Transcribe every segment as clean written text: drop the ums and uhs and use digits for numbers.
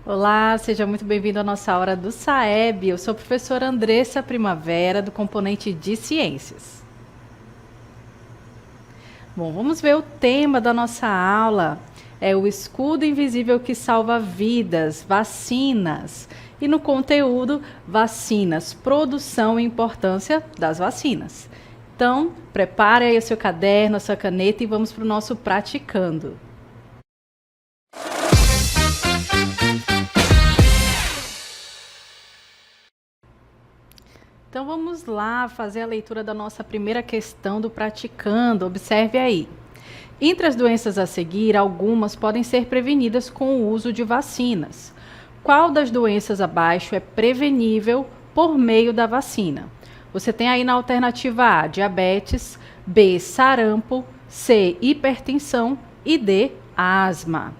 Olá, seja muito bem-vindo à nossa hora do SAEB. Eu sou a professora Andressa Primavera, do componente de Ciências. Bom, vamos ver o tema da nossa aula. É o escudo invisível que salva vidas, vacinas. E no conteúdo, vacinas, produção e importância das vacinas. Então, prepare aí o seu caderno, a sua caneta e vamos para o nosso praticando. Então vamos lá fazer a leitura da nossa primeira questão do praticando. Observe aí. Entre as doenças a seguir, algumas podem ser prevenidas com o uso de vacinas. Qual das doenças abaixo é prevenível por meio da vacina? Você tem aí na alternativa A, diabetes, B, sarampo, C, hipertensão e D, asma.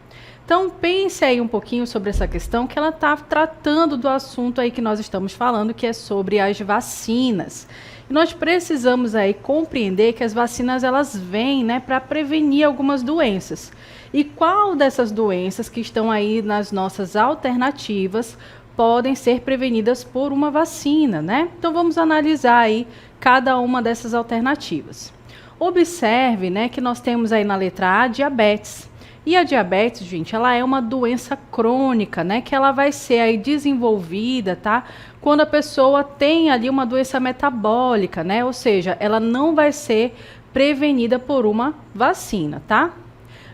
Então pense aí um pouquinho sobre essa questão, que ela está tratando do assunto aí que nós estamos falando, que é sobre as vacinas. E nós precisamos aí compreender que as vacinas elas vêm, né, para prevenir algumas doenças. E qual dessas doenças que estão aí nas nossas alternativas podem ser prevenidas por uma vacina, né? Então vamos analisar aí cada uma dessas alternativas. Observe, né, que nós temos aí na letra A diabetes. E a diabetes, gente, ela é uma doença crônica, né? Que ela vai ser aí desenvolvida, tá? Quando a pessoa tem ali uma doença metabólica, né? Ou seja, ela não vai ser prevenida por uma vacina, tá?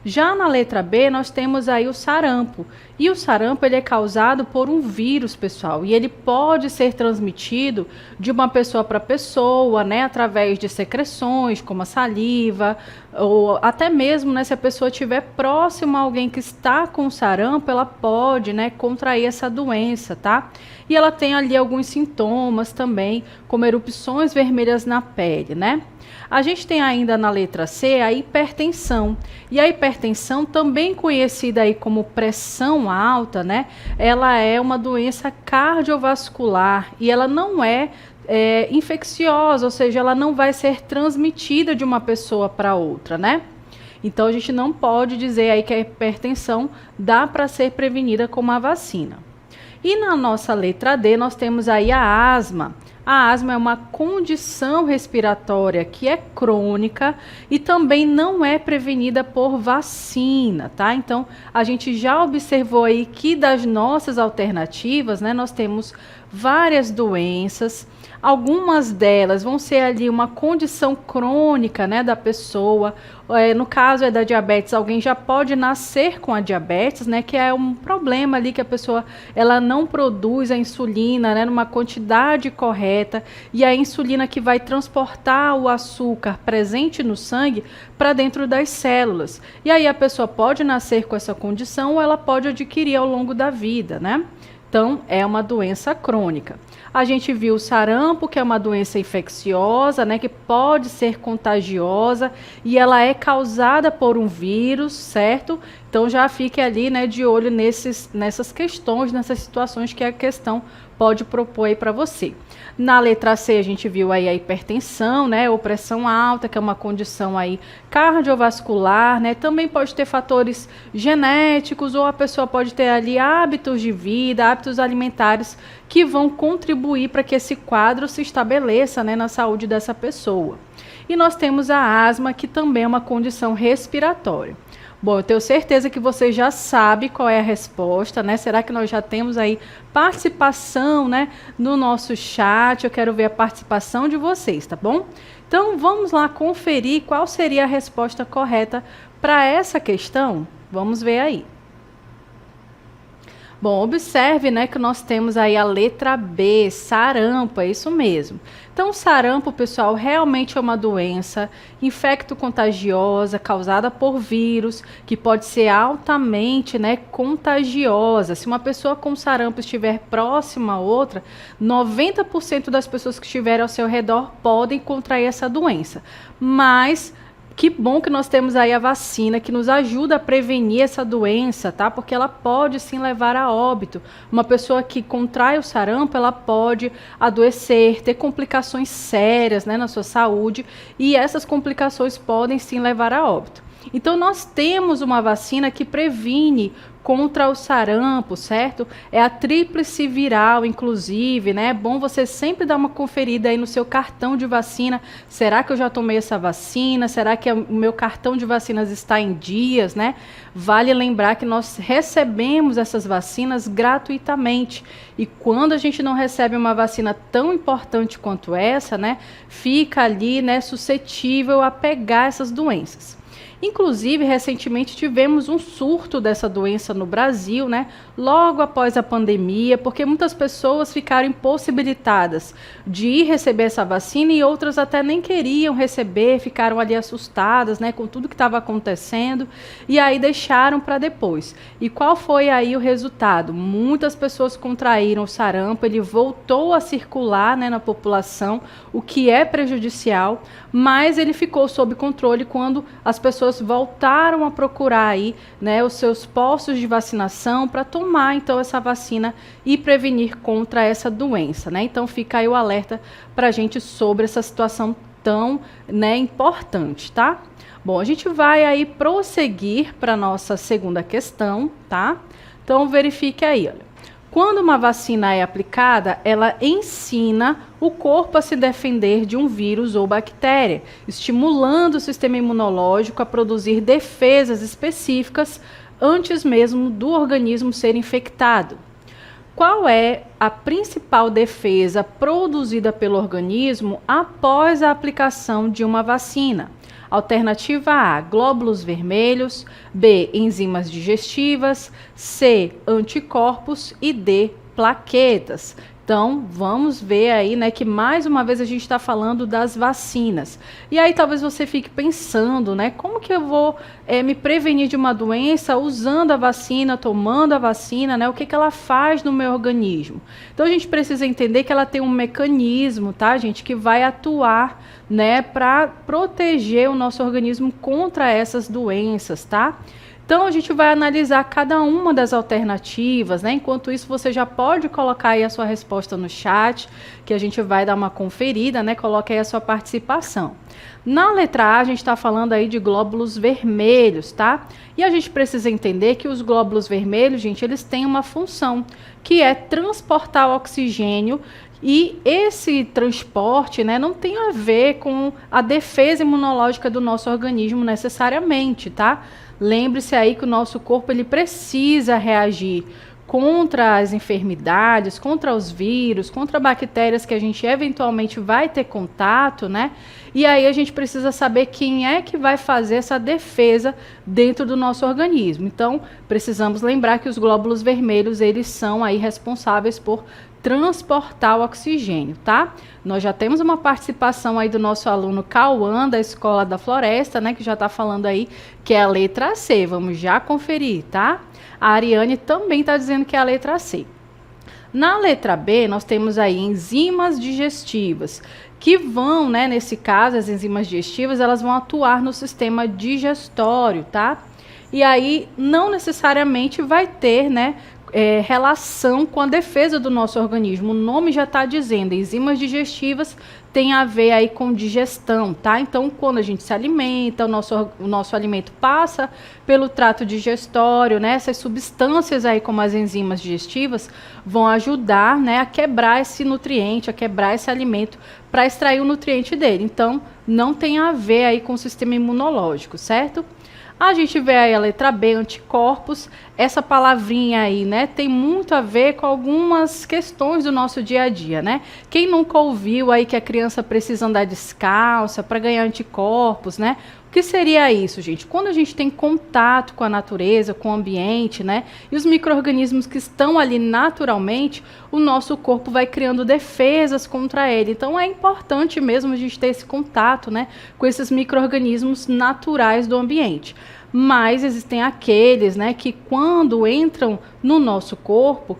Já na letra B, nós temos aí o sarampo. E o sarampo ele é causado por um vírus, pessoal. E ele pode ser transmitido de uma pessoa para pessoa, né? Através de secreções, como a saliva, ou até mesmo, né? Se a pessoa estiver próxima a alguém que está com sarampo, ela pode, né? Contrair essa doença, tá? E ela tem ali alguns sintomas também, como erupções vermelhas na pele, né? A gente tem ainda na letra C a hipertensão. E a hipertensão, também conhecida aí como pressão alta, né? Ela é uma doença cardiovascular e ela não é infecciosa, ou seja, ela não vai ser transmitida de uma pessoa para outra, né? Então a gente não pode dizer aí que a hipertensão dá para ser prevenida com uma vacina. E na nossa letra D nós temos aí a asma. A asma é uma condição respiratória que é crônica e também não é prevenida por vacina, tá? Então, a gente já observou aí que das nossas alternativas, né, nós temos várias doenças. Algumas delas vão ser ali uma condição crônica, né, da pessoa. No caso da diabetes, alguém já pode nascer com a diabetes, né, que é um problema ali que a pessoa ela não produz a insulina, né, numa quantidade correta, e a insulina que vai transportar o açúcar presente no sangue para dentro das células. E aí a pessoa pode nascer com essa condição ou ela pode adquirir ao longo da vida, né? Então, é uma doença crônica. A gente viu o sarampo, que é uma doença infecciosa, né, que pode ser contagiosa e ela é causada por um vírus, certo? Então, já fique ali, né, de olho nessas questões, nessas situações que a questão pode propor aí para você. Na letra C, a gente viu aí a hipertensão, né, ou pressão alta, que é uma condição aí cardiovascular, né? Também pode ter fatores genéticos ou a pessoa pode ter ali hábitos de vida, hábitos alimentares que vão contribuir para que esse quadro se estabeleça, né, na saúde dessa pessoa. E nós temos a asma, que também é uma condição respiratória. Bom, eu tenho certeza que você já sabe qual é a resposta, né? Será que nós já temos aí participação, né, no nosso chat? Eu quero ver a participação de vocês, tá bom? Então, vamos lá conferir qual seria a resposta correta para essa questão. Vamos ver aí. Bom, observe, né, que nós temos aí a letra B, sarampo, é isso mesmo. Então, o sarampo, pessoal, realmente é uma doença infecto-contagiosa causada por vírus, que pode ser altamente, né, contagiosa. Se uma pessoa com sarampo estiver próxima a outra, 90% das pessoas que estiverem ao seu redor podem contrair essa doença. Mas que bom que nós temos aí a vacina que nos ajuda a prevenir essa doença, tá? Porque ela pode sim levar a óbito. Uma pessoa que contrai o sarampo, ela pode adoecer, ter complicações sérias, né, na sua saúde, e essas complicações podem sim levar a óbito. Então nós temos uma vacina que previne contra o sarampo, certo? É a tríplice viral, inclusive, né? É bom você sempre dar uma conferida aí no seu cartão de vacina. Será que eu já tomei essa vacina? Será que o meu cartão de vacinas está em dias, né? Vale lembrar que nós recebemos essas vacinas gratuitamente. E quando a gente não recebe uma vacina tão importante quanto essa, né? Fica ali, né, suscetível a pegar essas doenças. Inclusive, recentemente tivemos um surto dessa doença no Brasil, né? Logo após a pandemia, porque muitas pessoas ficaram impossibilitadas de ir receber essa vacina e outras até nem queriam receber, ficaram ali assustadas, né, com tudo que estava acontecendo e aí deixaram para depois. E qual foi aí o resultado? Muitas pessoas contraíram o sarampo, ele voltou a circular, né, na população, o que é prejudicial, mas ele ficou sob controle quando as pessoas voltaram a procurar aí, né, os seus postos de vacinação para tomar então essa vacina e prevenir contra essa doença, né? Então fica aí o alerta para a gente sobre essa situação tão, né, importante, tá? Bom, a gente vai aí prosseguir para nossa segunda questão, tá? Então verifique aí, olha. Quando uma vacina é aplicada, ela ensina o corpo a se defender de um vírus ou bactéria, estimulando o sistema imunológico a produzir defesas específicas antes mesmo do organismo ser infectado. Qual é a principal defesa produzida pelo organismo após a aplicação de uma vacina? Alternativa A, glóbulos vermelhos, B, enzimas digestivas, C, anticorpos e D, plaquetas. Então, vamos ver aí, né, que mais uma vez a gente está falando das vacinas. E aí talvez você fique pensando, né, como que eu vou me prevenir de uma doença usando a vacina, tomando a vacina, né, o que ela faz no meu organismo? Então, a gente precisa entender que ela tem um mecanismo, tá, gente, que vai atuar, né, para proteger o nosso organismo contra essas doenças, tá? Então, a gente vai analisar cada uma das alternativas, né? Enquanto isso, você já pode colocar aí a sua resposta no chat, que a gente vai dar uma conferida, né? Coloque aí a sua participação. Na letra A, a gente está falando aí de glóbulos vermelhos, tá? E a gente precisa entender que os glóbulos vermelhos, gente, eles têm uma função, que é transportar o oxigênio. E esse transporte, né, não tem a ver com a defesa imunológica do nosso organismo necessariamente, tá? Lembre-se aí que o nosso corpo ele precisa reagir contra as enfermidades, contra os vírus, contra bactérias que a gente eventualmente vai ter contato, né? E aí a gente precisa saber quem é que vai fazer essa defesa dentro do nosso organismo. Então, precisamos lembrar que os glóbulos vermelhos, eles são aí responsáveis por transportar o oxigênio, tá? Nós já temos uma participação aí do nosso aluno Cauã, da Escola da Floresta, né, que já está falando aí que é a letra C. Vamos já conferir, tá? A Ariane também está dizendo que é a letra C. Na letra B, nós temos aí enzimas digestivas, que vão, né, nesse caso, as enzimas digestivas, elas vão atuar no sistema digestório, tá? E aí, não necessariamente vai ter, né, relação com a defesa do nosso organismo. O nome já está dizendo, enzimas digestivas tem a ver aí com digestão, tá? Então, quando a gente se alimenta, o nosso alimento passa pelo trato digestório, né? Essas substâncias aí, como as enzimas digestivas, vão ajudar, né, a quebrar esse nutriente, a quebrar esse alimento para extrair o nutriente dele. Então, não tem a ver aí com o sistema imunológico, certo? A gente vê aí a letra B, anticorpos. Essa palavrinha aí, né, tem muito a ver com algumas questões do nosso dia a dia, né? Quem nunca ouviu aí que a criança precisa andar descalça para ganhar anticorpos, né? O que seria isso, gente? Quando a gente tem contato com a natureza, com o ambiente, né? E os micro-organismos que estão ali naturalmente, o nosso corpo vai criando defesas contra ele. Então, é importante mesmo a gente ter esse contato, né, com esses micro-organismos naturais do ambiente. Mas existem aqueles, né, que quando entram no nosso corpo,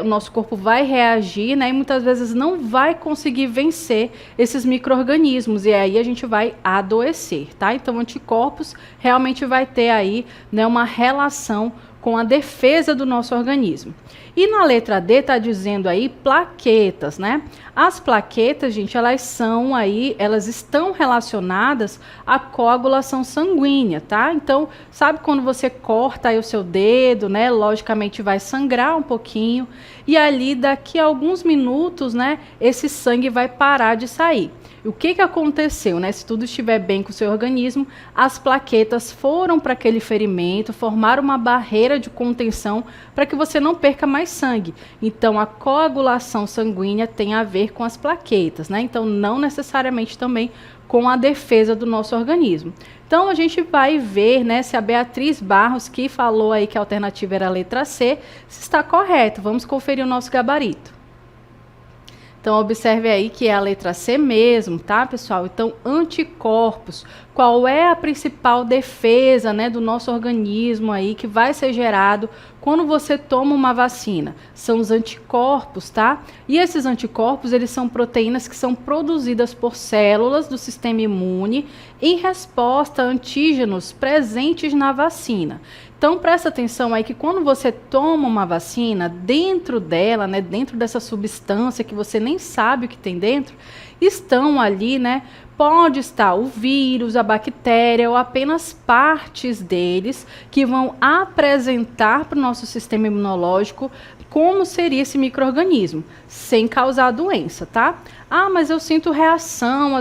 o nosso corpo vai reagir, né, e muitas vezes não vai conseguir vencer esses micro-organismos, e aí a gente vai adoecer, tá? Então, anticorpos realmente vai ter aí, né, uma relação com a defesa do nosso organismo. E na letra D está dizendo aí plaquetas, né? As plaquetas, gente, elas estão relacionadas à coagulação sanguínea, tá? Então, sabe quando você corta aí o seu dedo, né? Logicamente vai sangrar um pouquinho e ali daqui a alguns minutos, né, esse sangue vai parar de sair. O que aconteceu, né? Se tudo estiver bem com o seu organismo, as plaquetas foram para aquele ferimento, formaram uma barreira de contenção para que você não perca mais sangue. Então, a coagulação sanguínea tem a ver com as plaquetas, né? Então, não necessariamente também com a defesa do nosso organismo. Então, a gente vai ver, né, se a Beatriz Barros, que falou aí que a alternativa era a letra C, se está correto. Vamos conferir o nosso gabarito. Então, observe aí que é a letra C mesmo, tá, pessoal? Então, anticorpos. Qual é a principal defesa, né, do nosso organismo aí que vai ser gerado quando você toma uma vacina? São os anticorpos, tá? E esses anticorpos, eles são proteínas que são produzidas por células do sistema imune em resposta a antígenos presentes na vacina. Então, presta atenção aí que quando você toma uma vacina, dentro dela, né, dentro dessa substância que você nem sabe o que tem dentro, estão ali, né, pode estar o vírus, a bactéria ou apenas partes deles que vão apresentar para o nosso sistema imunológico como seria esse micro-organismo, sem causar doença, tá? Ah, mas eu sinto reação,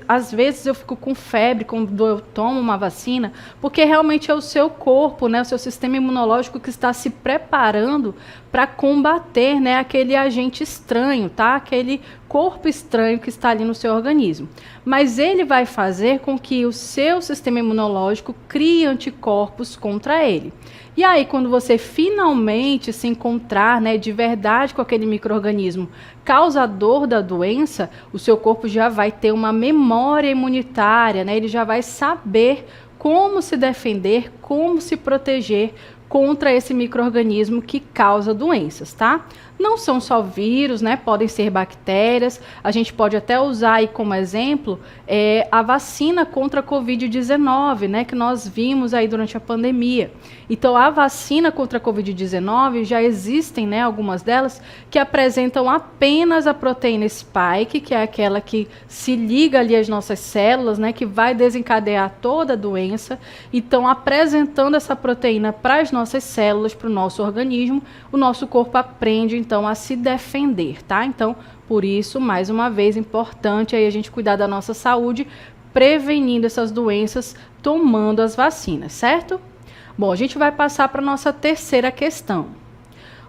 às vezes eu fico com febre quando eu tomo uma vacina, porque realmente é o seu corpo, né, o seu sistema imunológico que está se preparando para combater, né, aquele agente estranho, tá? Aquele corpo estranho que está ali no seu organismo. Mas ele vai fazer com que o seu sistema imunológico crie anticorpos contra ele. E aí, quando você finalmente se encontrar, né, de verdade com aquele micro-organismo causador da doença, o seu corpo já vai ter uma memória imunitária, né? Ele já vai saber como se defender, como se proteger contra esse micro-organismo que causa doenças, tá? Não são só vírus, né? Podem ser bactérias. A gente pode até usar aí como exemplo a vacina contra a Covid-19, né? Que nós vimos aí durante a pandemia. Então, a vacina contra a Covid-19 já existem, né? Algumas delas que apresentam apenas a proteína spike, que é aquela que se liga ali às nossas células, né? Que vai desencadear toda a doença. Então, apresentando essa proteína para as nossas células, para o nosso organismo, o nosso corpo aprende então a se defender, tá? Então, por isso, mais uma vez, importante aí a gente cuidar da nossa saúde, prevenindo essas doenças, tomando as vacinas, certo? Bom, a gente vai passar para a nossa terceira questão.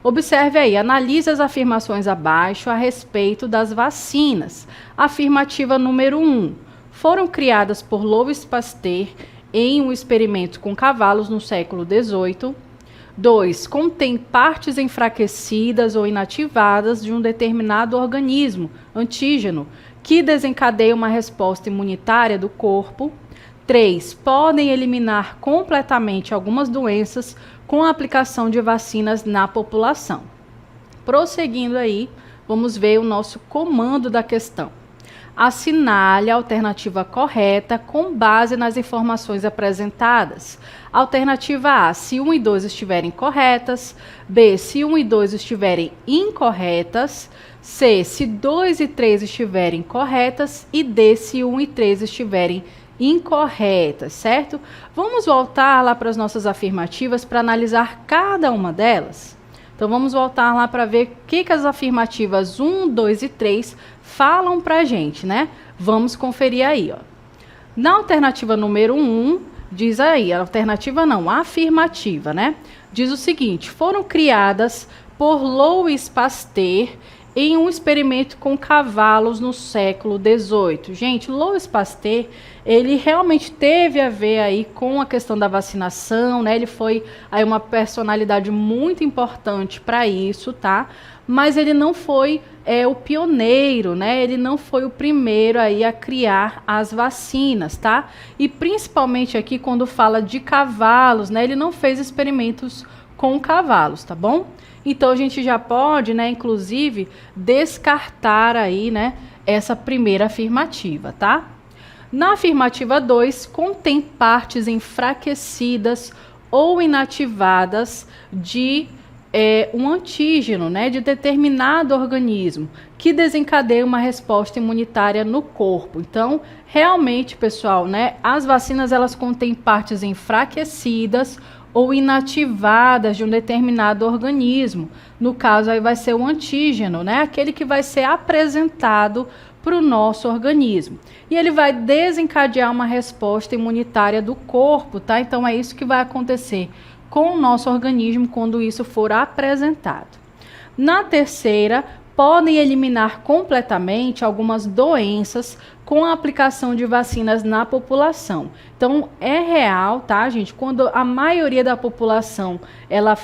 Observe aí, analise as afirmações abaixo a respeito das vacinas. Afirmativa número 1. Foram criadas por Louis Pasteur em um experimento com cavalos no século XVIII. 2. Contém partes enfraquecidas ou inativadas de um determinado organismo, antígeno, que desencadeia uma resposta imunitária do corpo. 3. Podem eliminar completamente algumas doenças com a aplicação de vacinas na população. Prosseguindo aí, vamos ver o nosso comando da questão. Assinale a alternativa correta com base nas informações apresentadas. Alternativa A, se 1 e 2 estiverem corretas. B, se 1 e 2 estiverem incorretas. C, se 2 e 3 estiverem corretas. E D, se 1 e 3 estiverem incorretas, certo? Vamos voltar lá para as nossas afirmativas para analisar cada uma delas. Então, vamos voltar lá para ver o que as afirmativas 1, 2 e 3 falam para a gente, né? Vamos conferir aí, ó. Na alternativa número 1, diz aí, a afirmativa, né? Diz o seguinte: foram criadas por Louis Pasteur em um experimento com cavalos no século XVIII. Gente, Louis Pasteur, ele realmente teve a ver aí com a questão da vacinação, né? Ele foi aí uma personalidade muito importante para isso, tá? Mas ele não foi o pioneiro, né? Ele não foi o primeiro aí a criar as vacinas, tá? E principalmente aqui quando fala de cavalos, né? Ele não fez experimentos com cavalos, tá bom? Então, a gente já pode, né, inclusive, descartar aí, né, essa primeira afirmativa, tá? Na afirmativa 2, contém partes enfraquecidas ou inativadas de um antígeno, né, de determinado organismo, que desencadeia uma resposta imunitária no corpo. Então, realmente, pessoal, né, as vacinas elas contêm partes enfraquecidas ou inativadas de um determinado organismo. No caso, aí vai ser o antígeno, né, aquele que vai ser apresentado para o nosso organismo. E ele vai desencadear uma resposta imunitária do corpo, tá? Então, é isso que vai acontecer com o nosso organismo quando isso for apresentado. Na terceira, podem eliminar completamente algumas doenças com a aplicação de vacinas na população. Então, é real, tá, gente? Quando a maioria da população, ela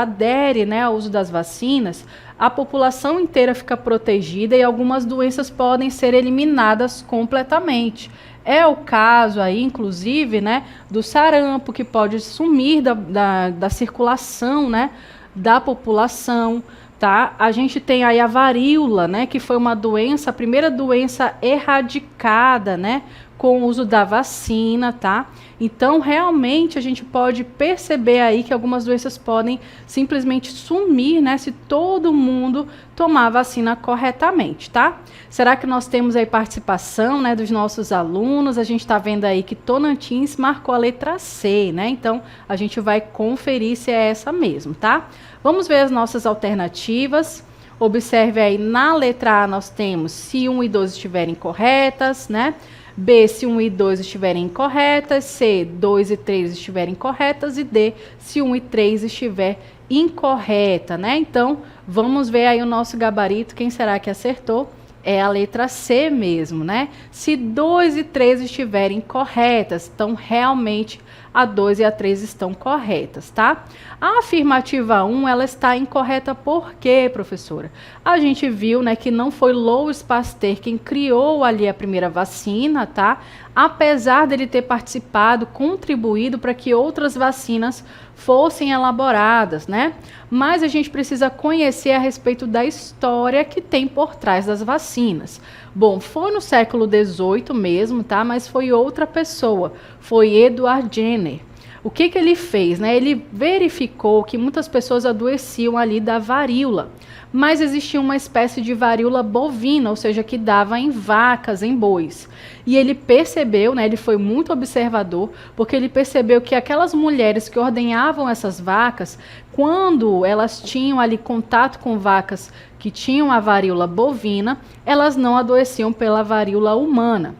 adere, né, ao uso das vacinas, a população inteira fica protegida e algumas doenças podem ser eliminadas completamente. É o caso aí, inclusive, né, do sarampo, que pode sumir da circulação, né, da população, tá? A gente tem aí a varíola, né, que foi uma doença, a primeira doença erradicada, né, com o uso da vacina, tá? Então, realmente, a gente pode perceber aí que algumas doenças podem simplesmente sumir, né, se todo mundo tomar a vacina corretamente, tá? Será que nós temos aí participação, né, dos nossos alunos? A gente está vendo aí que Tonantins marcou a letra C, né? Então, a gente vai conferir se é essa mesmo, tá? Vamos ver as nossas alternativas. Observe aí, na letra A nós temos se 1 e 2 estiverem corretas, né? B, se 1 e 2 estiverem incorretas, C, 2 e 3 estiverem corretas e D, se 1 e 3 estiver incorreta, né? Então, vamos ver aí o nosso gabarito, quem será que acertou? É a letra C mesmo, né? Se 2 e 3 estiverem corretas, então realmente a 2 e a 3 estão corretas, tá? A afirmativa 1, ela está incorreta por quê, professora? A gente viu, né, que não foi Louis Pasteur quem criou ali a primeira vacina, tá? Apesar dele ter participado, contribuído para que outras vacinas fossem elaboradas, né? Mas a gente precisa conhecer a respeito da história que tem por trás das vacinas. Bom, foi no século XVIII mesmo, tá? Mas foi outra pessoa, foi Edward Jenner. O que ele fez, né? Ele verificou que muitas pessoas adoeciam ali da varíola, mas existia uma espécie de varíola bovina, ou seja, que dava em vacas, em bois. E ele percebeu, né, ele foi muito observador, porque ele percebeu que aquelas mulheres que ordenhavam essas vacas, quando elas tinham ali contato com vacas que tinham a varíola bovina, elas não adoeciam pela varíola humana.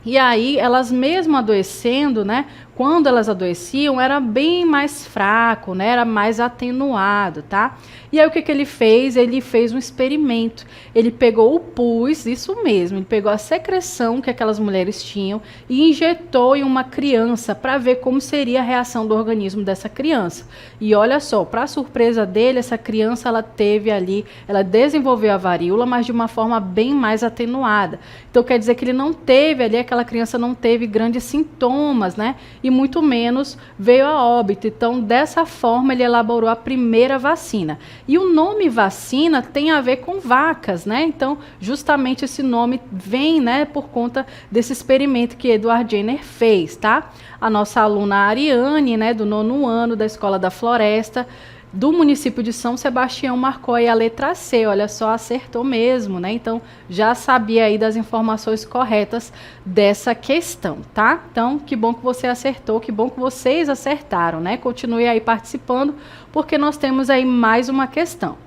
E aí, elas mesmo adoecendo, né, quando elas adoeciam, era bem mais fraco, né, era mais atenuado, tá? E aí, o que ele fez? Ele fez um experimento. Ele pegou o pus, isso mesmo, ele pegou a secreção que aquelas mulheres tinham e injetou em uma criança para ver como seria a reação do organismo dessa criança. E olha só, para surpresa dele, essa criança, ela teve ali, ela desenvolveu a varíola, mas de uma forma bem mais atenuada. Então, quer dizer que ele não teve ali, aquela criança não teve grandes sintomas, né? E muito menos veio a óbito. Então, dessa forma, ele elaborou a primeira vacina. E o nome vacina tem a ver com vacas, né? Então, justamente esse nome vem, né, por conta desse experimento que Edward Jenner fez, tá? A nossa aluna Ariane, né, do 9º ano da Escola da Floresta, do município de São Sebastião, marcou aí a letra C, olha só, acertou mesmo, né? Então, já sabia aí das informações corretas dessa questão, tá? Então, que bom que você acertou, que bom que vocês acertaram, né? Continue aí participando, porque nós temos aí mais uma questão.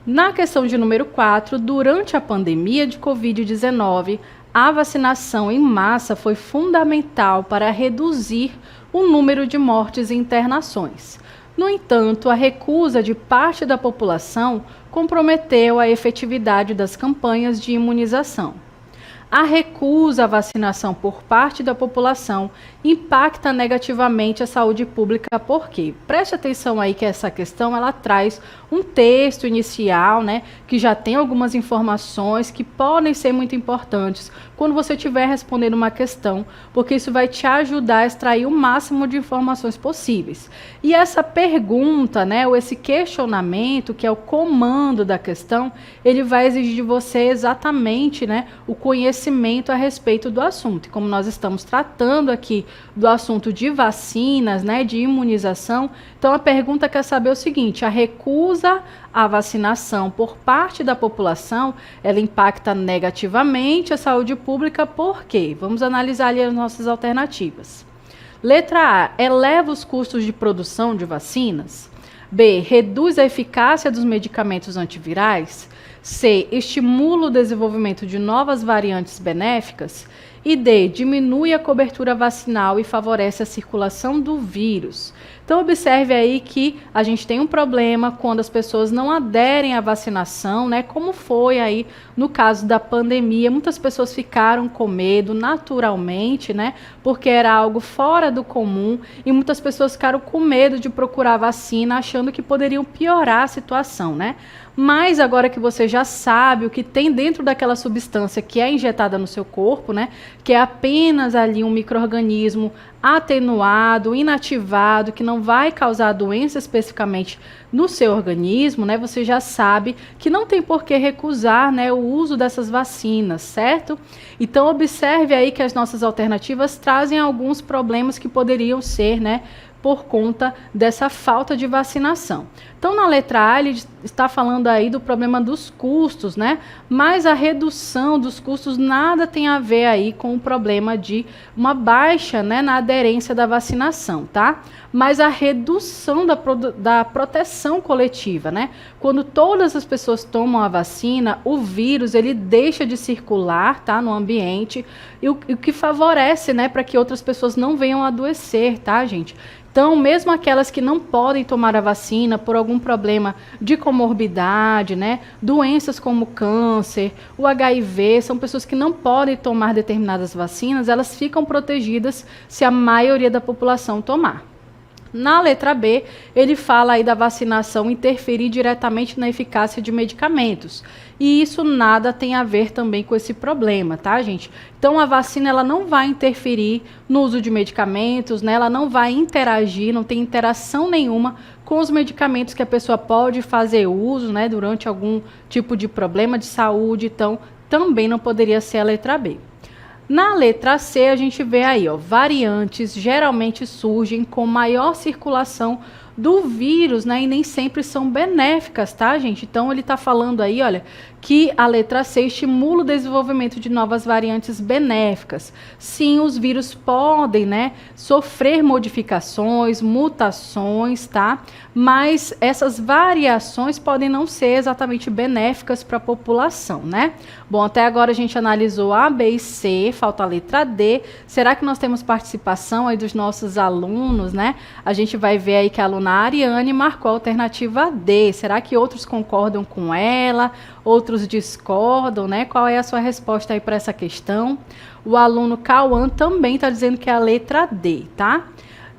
Na questão de número 4, durante a pandemia de Covid-19, a vacinação em massa foi fundamental para reduzir o número de mortes e internações. No entanto, a recusa de parte da população comprometeu a efetividade das campanhas de imunização. A recusa à vacinação por parte da população impacta negativamente a saúde pública, porque preste atenção aí que essa questão ela traz um texto inicial, né, que já tem algumas informações que podem ser muito importantes quando você estiver respondendo uma questão, porque isso vai te ajudar a extrair o máximo de informações possíveis. E essa pergunta, né, ou esse questionamento, que é o comando da questão, ele vai exigir de você exatamente, né, o conhecimento a respeito do assunto. E como nós estamos tratando aqui do assunto de vacinas, né, de imunização, então a pergunta quer saber o seguinte: a recusa à vacinação por parte da população, ela impacta negativamente a saúde pública, por quê? Vamos analisar ali as nossas alternativas. Letra A, eleva os custos de produção de vacinas. B, reduz a eficácia dos medicamentos antivirais. C, estimula o desenvolvimento de novas variantes benéficas. E D, diminui a cobertura vacinal e favorece a circulação do vírus. Então, observe aí que a gente tem um problema quando as pessoas não aderem à vacinação, né? Como foi aí no caso da pandemia. Muitas pessoas ficaram com medo naturalmente, né? Porque era algo fora do comum e muitas pessoas ficaram com medo de procurar vacina, achando que poderiam piorar a situação, né? Mas agora que você já sabe o que tem dentro daquela substância que é injetada no seu corpo, né? Que é apenas ali um micro-organismo atenuado, inativado, que não vai causar doença especificamente no seu organismo, né? Você já sabe que não tem por que recusar, né, o uso dessas vacinas, certo? Então observe aí que as nossas alternativas trazem alguns problemas que poderiam ser, né, por conta dessa falta de vacinação. Então, na letra A, ele está falando aí do problema dos custos, né? Mas a redução dos custos nada tem a ver aí com o problema de uma baixa, né, na aderência da vacinação, tá? Mas a redução da proteção coletiva, né? Quando todas as pessoas tomam a vacina, o vírus, ele deixa de circular, tá, no ambiente, e o que favorece, né, para que outras pessoas não venham a adoecer, tá, gente? Então, mesmo aquelas que não podem tomar a vacina por algum problema de comorbidade, né, doenças como câncer, o HIV, são pessoas que não podem tomar determinadas vacinas, elas ficam protegidas se a maioria da população tomar. Na letra B, ele fala aí da vacinação interferir diretamente na eficácia de medicamentos. E isso nada tem a ver também com esse problema, tá, gente? Então, a vacina, ela não vai interferir no uso de medicamentos, né? Ela não vai interagir, não tem interação nenhuma com os medicamentos que a pessoa pode fazer uso, né, durante algum tipo de problema de saúde. Então, também não poderia ser a letra B. Na letra C, a gente vê aí, ó, variantes geralmente surgem com maior circulação do vírus, né, e nem sempre são benéficas, tá, gente? Então, ele está falando aí, olha, que a letra C estimula o desenvolvimento de novas variantes benéficas. Sim, os vírus podem, né, sofrer modificações, mutações, tá? Mas essas variações podem não ser exatamente benéficas para a população, né? Bom, até agora a gente analisou A, B e C, falta a letra D. Será que nós temos participação aí dos nossos alunos, né? A gente vai ver aí que a aluna Ariane marcou a alternativa D. Será que outros concordam com ela? Outros discordam, né? Qual é a sua resposta aí para essa questão? O aluno Cauã também está dizendo que é a letra D, tá?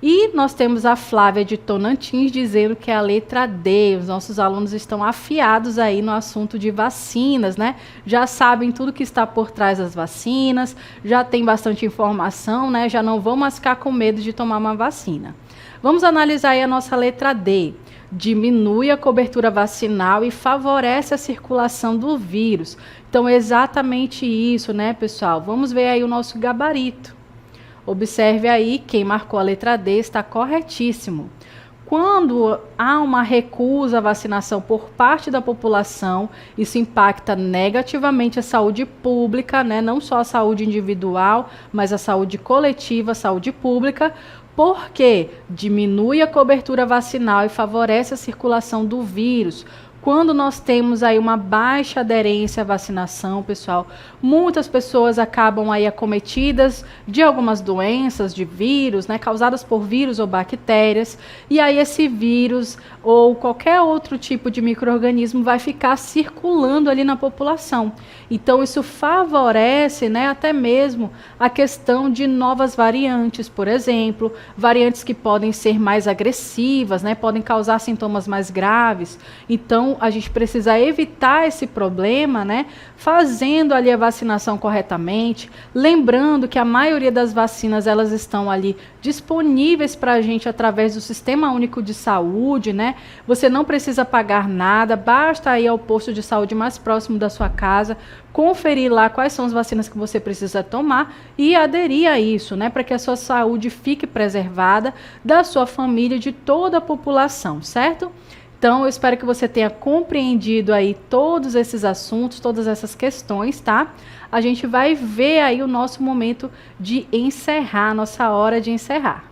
E nós temos a Flávia de Tonantins dizendo que é a letra D. Os nossos alunos estão afiados aí no assunto de vacinas, né? Já sabem tudo que está por trás das vacinas, já tem bastante informação, né? Já não vão mais ficar com medo de tomar uma vacina. Vamos analisar aí a nossa letra D. Diminui a cobertura vacinal e favorece a circulação do vírus. Então, é exatamente isso, né, pessoal? Vamos ver aí o nosso gabarito. Observe aí, quem marcou a letra D está corretíssimo. Quando há uma recusa à vacinação por parte da população, isso impacta negativamente a saúde pública, né? Não só a saúde individual, mas a saúde coletiva, a saúde pública, porque diminui a cobertura vacinal e favorece a circulação do vírus. Quando nós temos aí uma baixa aderência à vacinação, pessoal, muitas pessoas acabam aí acometidas de algumas doenças, de vírus, né, causadas por vírus ou bactérias, e aí esse vírus ou qualquer outro tipo de micro-organismo vai ficar circulando ali na população. Então, isso favorece, né, até mesmo a questão de novas variantes, por exemplo, variantes que podem ser mais agressivas, né, podem causar sintomas mais graves. Então, Então, a gente precisa evitar esse problema, né? Fazendo ali a vacinação corretamente, lembrando que a maioria das vacinas, elas estão ali disponíveis para a gente através do Sistema Único de Saúde, né? Você não precisa pagar nada, basta ir ao posto de saúde mais próximo da sua casa, conferir lá quais são as vacinas que você precisa tomar e aderir a isso, né? Para que a sua saúde fique preservada, da sua família e de toda a população, certo? Então, eu espero que você tenha compreendido aí todos esses assuntos, todas essas questões, tá? A gente vai ver aí o nosso momento de encerrar, nossa hora de encerrar.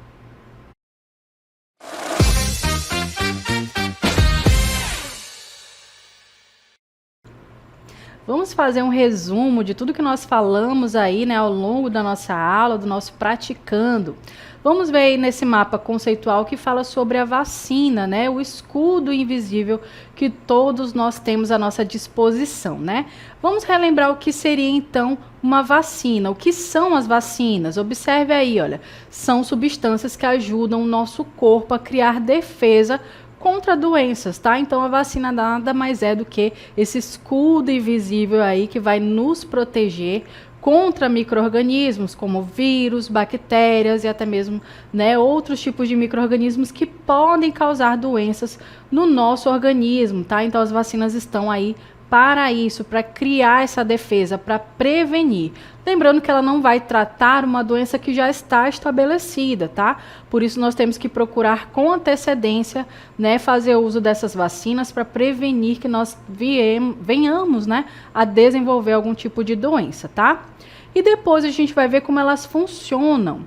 Vamos fazer um resumo de tudo que nós falamos aí, né, ao longo da nossa aula, do nosso praticando. Vamos ver aí nesse mapa conceitual que fala sobre a vacina, né, o escudo invisível que todos nós temos à nossa disposição, né? Vamos relembrar o que seria então uma vacina. O que são as vacinas? Observe aí, olha, são substâncias que ajudam o nosso corpo a criar defesa contra doenças, tá? Então a vacina nada mais é do que esse escudo invisível aí que vai nos proteger contra micro-organismos como vírus, bactérias e até mesmo, né, outros tipos de micro-organismos que podem causar doenças no nosso organismo, tá? Então as vacinas estão aí para isso, para criar essa defesa, para prevenir. Lembrando que ela não vai tratar uma doença que já está estabelecida, tá? Por isso nós temos que procurar com antecedência, né, fazer uso dessas vacinas para prevenir que nós venhamos, né, a desenvolver algum tipo de doença, tá? E depois a gente vai ver como elas funcionam.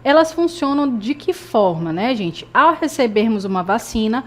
Elas funcionam de que forma, né, gente? Ao recebermos uma vacina,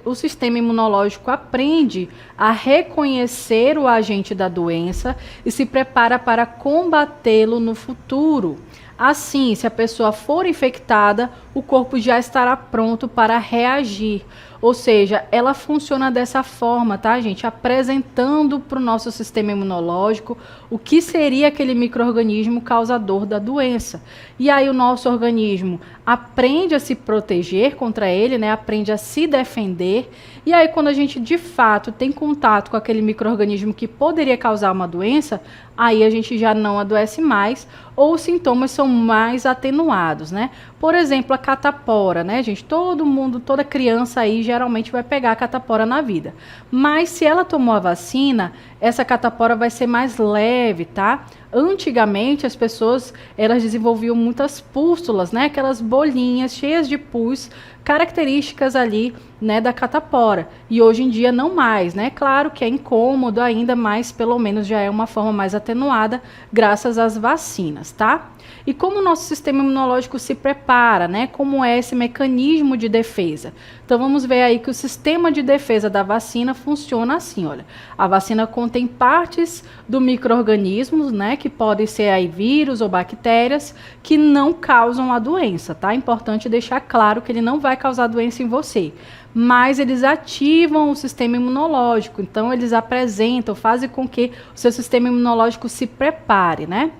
o sistema imunológico aprende a reconhecer o agente da doença e se prepara para combatê-lo no futuro. Assim, se a pessoa for infectada, o corpo já estará pronto para reagir. Ou seja, ela funciona dessa forma, tá, gente? Apresentando para o nosso sistema imunológico o que seria aquele micro-organismo causador da doença. E aí o nosso organismo aprende a se proteger contra ele, né? Aprende a se defender. E aí quando a gente de fato tem contato com aquele micro-organismo que poderia causar uma doença, aí a gente já não adoece mais ou os sintomas são mais atenuados, né? Por exemplo, a catapora, né, gente? Todo mundo, toda criança aí geralmente vai pegar a catapora na vida. Mas se ela tomou a vacina, essa catapora vai ser mais leve, tá? Antigamente as pessoas, elas desenvolviam muitas pústulas, né? Aquelas bolinhas cheias de pus, características ali, né, da catapora. E hoje em dia não mais, né? Claro que é incômodo ainda, mas pelo menos já é uma forma mais atenuada graças às vacinas, tá? E como o nosso sistema imunológico se prepara, né? Como é esse mecanismo de defesa? Então vamos ver aí que o sistema de defesa da vacina funciona assim, olha. A vacina contém partes do micro-organismos, né? Que podem ser aí vírus ou bactérias que não causam a doença, tá? Importante deixar claro que ele não vai causar doença em você. Mas eles ativam o sistema imunológico, então eles apresentam, fazem com que o seu sistema imunológico se prepare, né?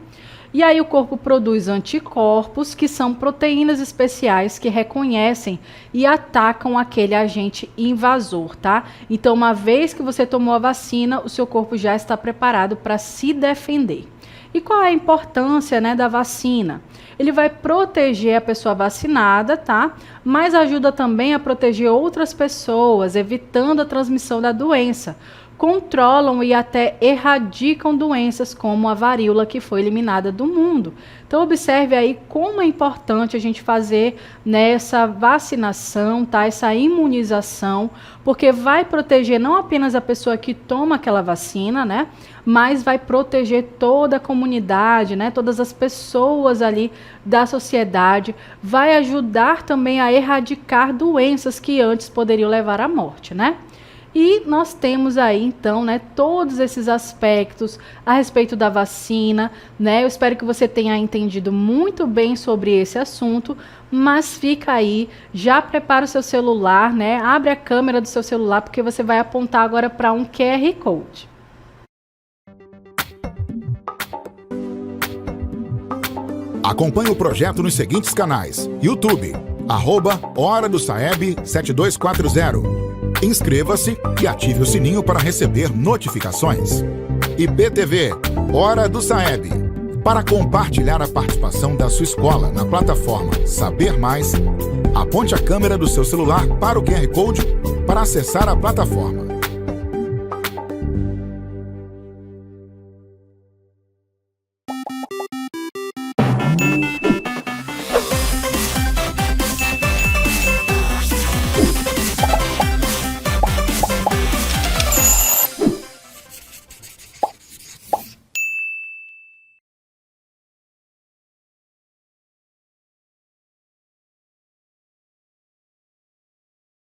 E aí o corpo produz anticorpos, que são proteínas especiais que reconhecem e atacam aquele agente invasor, tá? Então, uma vez que você tomou a vacina, o seu corpo já está preparado para se defender. E qual é a importância, né, da vacina? Ele vai proteger a pessoa vacinada, tá? Mas ajuda também a proteger outras pessoas, evitando a transmissão da doença. Controlam e até erradicam doenças como a varíola, que foi eliminada do mundo. Então observe aí como é importante a gente fazer nessa vacinação, tá? Essa imunização, porque vai proteger não apenas a pessoa que toma aquela vacina, né? Mas vai proteger toda a comunidade, né? Todas as pessoas ali da sociedade, vai ajudar também a erradicar doenças que antes poderiam levar à morte, né? E nós temos aí, então, né, todos esses aspectos a respeito da vacina, né? Eu espero que você tenha entendido muito bem sobre esse assunto, mas fica aí, já prepara o seu celular, né? Abre a câmera do seu celular, porque você vai apontar agora para um QR Code. Acompanhe o projeto nos seguintes canais: YouTube, @Hora do Saeb 7240. Inscreva-se e ative o sininho para receber notificações. IPTV, Hora do Saeb. Para compartilhar a participação da sua escola na plataforma Saber Mais, aponte a câmera do seu celular para o QR Code para acessar a plataforma.